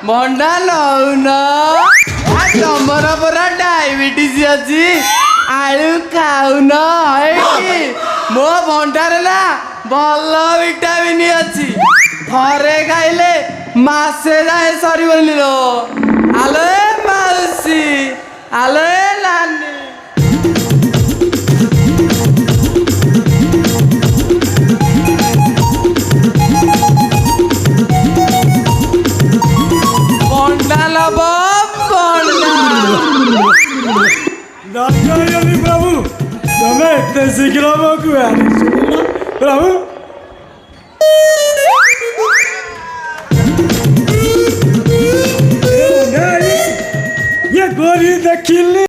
ଭଣ୍ଡା ନଉନ ତମର ପରା ଡାଇବେଟିସ୍ ଅଛି ଆଳୁ ଖାଉନ ଏଇଠି ମୋ ଭଣ୍ଡାରେ ନା ଭଲ ଭିଟାମିନ୍ ଅଛି ଥରେ ଖାଇଲେ ମାସେ ଯାଏ ସରିବନି ଲୋ ଆଲୋ ମାଉସୀ ଆଲୋ ନାନୀ प्रभु तुम्हें इतने शीघ्र प्रभु